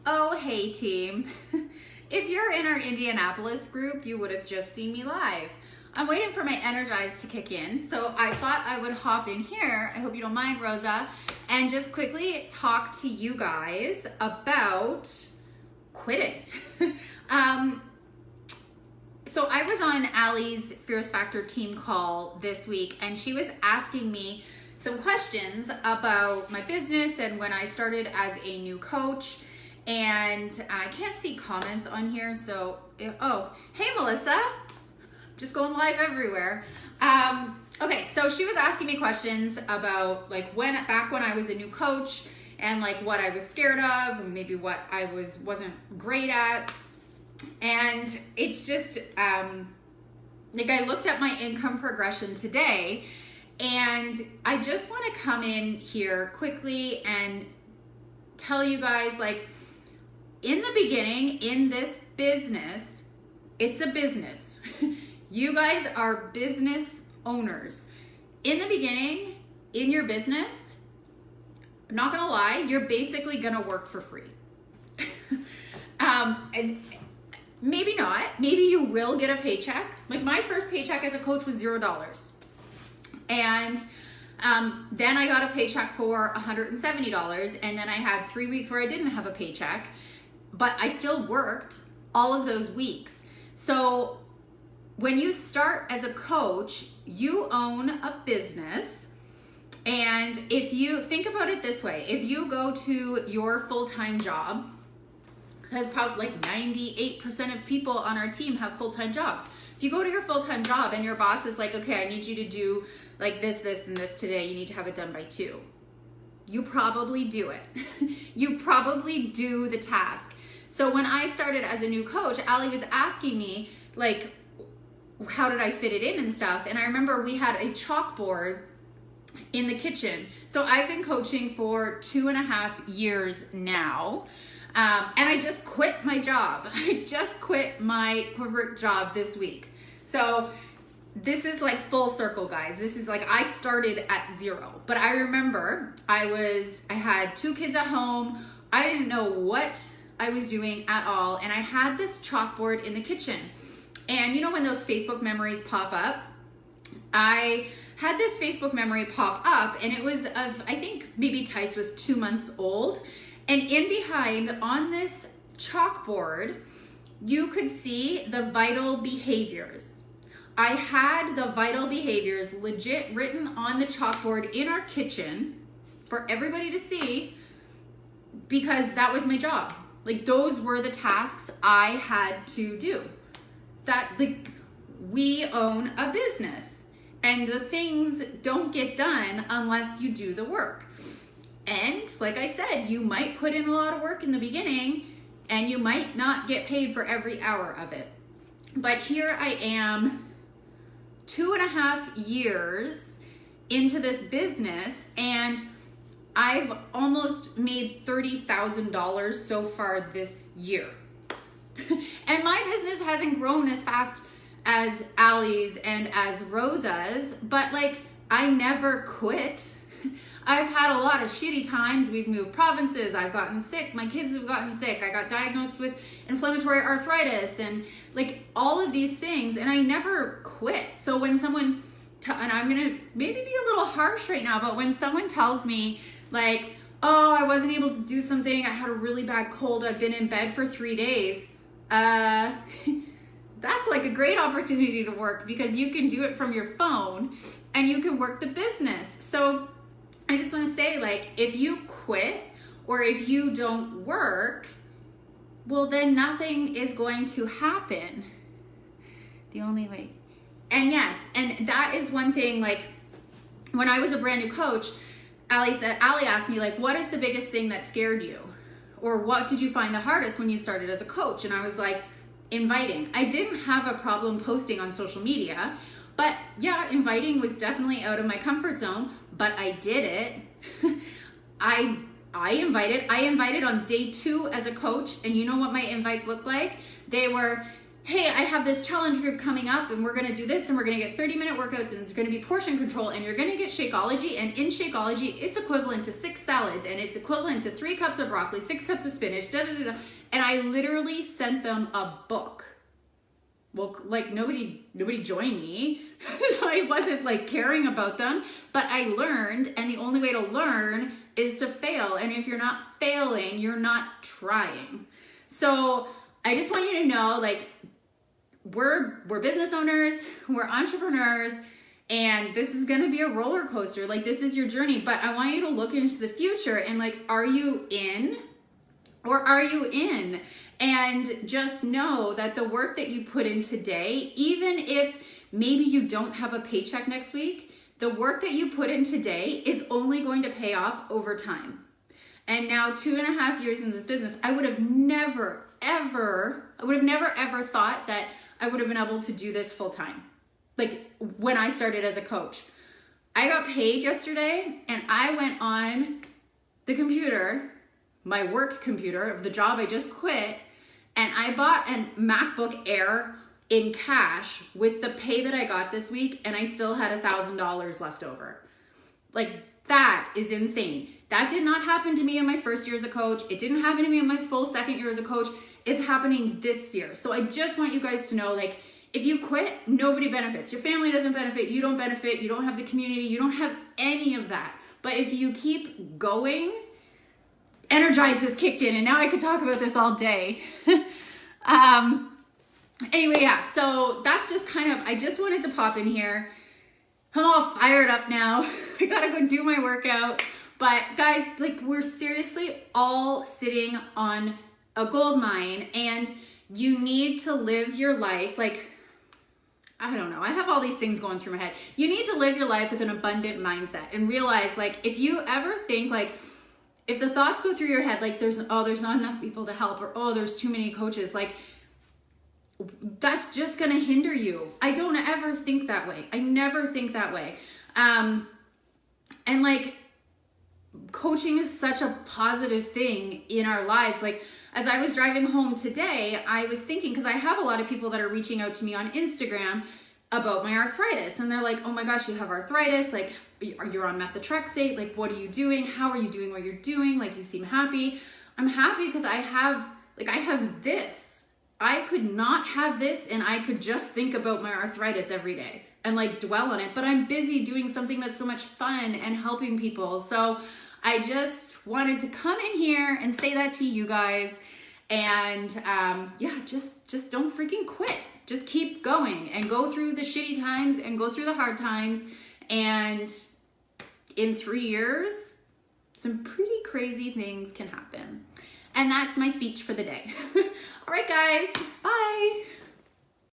Oh, hey team. If you're in our Indianapolis group, you would have just seen me live. I'm waiting for my Energize to kick in, so I thought I would hop in here, I hope you don't mind, Rosa, and just quickly talk to you guys about quitting. So I was on Allie's Fierce Factor team call this week, and she was asking me some questions about my business and when I started as a new coach. And I can't see comments on here, so, oh, hey Melissa, just going live everywhere. Okay, so she was asking me questions about like back when I was a new coach and like what I was scared of and maybe what I wasn't great at. And it's just, like I looked at my income progression today, and I just want to come in here quickly and tell you guys, like, in the beginning, in this business, it's a business. You guys are business owners. In the beginning, in your business, I'm not gonna lie, you're basically gonna work for free. And maybe not, maybe you will get a paycheck. Like my first paycheck as a coach was $0. And then I got a paycheck for $170, and then I had 3 weeks where I didn't have a paycheck, but I still worked all of those weeks. So when you start as a coach, you own a business. And if you think about it this way, if you go to your full-time job, because probably like 98% of people on our team have full-time jobs. If you go to your full-time job and your boss is like, okay, I need you to do like this, and this today, you need to have it done by 2. You probably do it. You probably do the task. So when I started as a new coach, Allie was asking me like, how did I fit it in and stuff? And I remember we had a chalkboard in the kitchen. So I've been coaching for 2.5 years now. And I just quit my job. I just quit my corporate job this week. So this is like full circle, guys. This is like I started at 0. But I remember I had 2 kids at home. I didn't know what I was doing at all. And I had this chalkboard in the kitchen. And you know when those Facebook memories pop up? I had this Facebook memory pop up, and it was of, I think maybe Tice was 2 months old. And in behind on this chalkboard, you could see the vital behaviors. I had the vital behaviors legit written on the chalkboard in our kitchen for everybody to see, because that was my job. Like those were the tasks I had to do. That like we own a business, and the things don't get done unless you do the work. And like I said, you might put in a lot of work in the beginning and you might not get paid for every hour of it. But here I am 2.5 years into this business, and I've almost made $30,000 so far this year. And my business hasn't grown as fast as Allie's and as Rosa's, but like I never quit. I've had a lot of shitty times. We've moved provinces. I've gotten sick. My kids have gotten sick. I got diagnosed with inflammatory arthritis and like all of these things, and I never quit. So when someone, and I'm gonna maybe be a little harsh right now, but when someone tells me like, oh, I wasn't able to do something, I had a really bad cold, I've been in bed for 3 days, that's like a great opportunity to work, because you can do it from your phone and you can work the business. So I just want to say, like, if you quit or if you don't work, well, then nothing is going to happen. The only way. And yes, and that is one thing, like, when I was a brand new coach, Allie asked me, like, what is the biggest thing that scared you? Or what did you find the hardest when you started as a coach? And I was like, inviting. I didn't have a problem posting on social media, but yeah, inviting was definitely out of my comfort zone, but I did it. I invited on day 2 as a coach, and you know what my invites looked like? They were, hey, I have this challenge group coming up and we're going to do this and we're going to get 30-minute workouts and it's going to be portion control and you're going to get Shakeology, and in Shakeology it's equivalent to 6 salads and it's equivalent to 3 cups of broccoli, 6 cups of spinach, da da da da. And I literally sent them a book. Well, like nobody joined me, so I wasn't like caring about them, but I learned, and the only way to learn is to fail. And if you're not failing, you're not trying. So I just want you to know, like, we're business owners, we're entrepreneurs, and this is going to be a roller coaster. Like, this is your journey, but I want you to look into the future and like, are you in or are you in? And just know that the work that you put in today, even if maybe you don't have a paycheck next week, the work that you put in today is only going to pay off over time. And now 2.5 years in this business, I would have never, ever thought that I would have been able to do this full time. Like when I started as a coach, I got paid yesterday and I went on the computer, my work computer of the job I just quit, and I bought a MacBook Air in cash with the pay that I got this week, and I still had $1,000 left over. Like, that is insane. That did not happen to me in my first year as a coach. It didn't happen to me in my full second year as a coach. It's happening this year. So I just want you guys to know, like, if you quit, nobody benefits. Your family doesn't benefit. You don't benefit. You don't have the community. You don't have any of that. But if you keep going, Energize has kicked in, and now I could talk about this all day. Anyway, yeah, so that's just kind of, I just wanted to pop in here. I'm all fired up now. I gotta go do my workout. But guys, like, we're seriously all sitting on a gold mine, and you need to live your life like, I don't know, I have all these things going through my head. You need to live your life with an abundant mindset and realize, like, if you ever think, like, if the thoughts go through your head, like, there's not enough people to help, or, oh, there's too many coaches, like, that's just gonna hinder you. I don't ever think that way. I never think that way. And like, coaching is such a positive thing in our lives. Like, as I was driving home today, I was thinking, because I have a lot of people that are reaching out to me on Instagram about my arthritis, and they're like, oh my gosh, you have arthritis, like, you're on methotrexate, like, what are you doing? How are you doing what you're doing? Like, you seem happy. I'm happy because I have this. I could not have this, and I could just think about my arthritis every day and like dwell on it, but I'm busy doing something that's so much fun and helping people. So I just wanted to come in here and say that to you guys. And yeah, just don't freaking quit. Just keep going and go through the shitty times and go through the hard times. And in 3 years, some pretty crazy things can happen. And that's my speech for the day. All right, guys. Bye.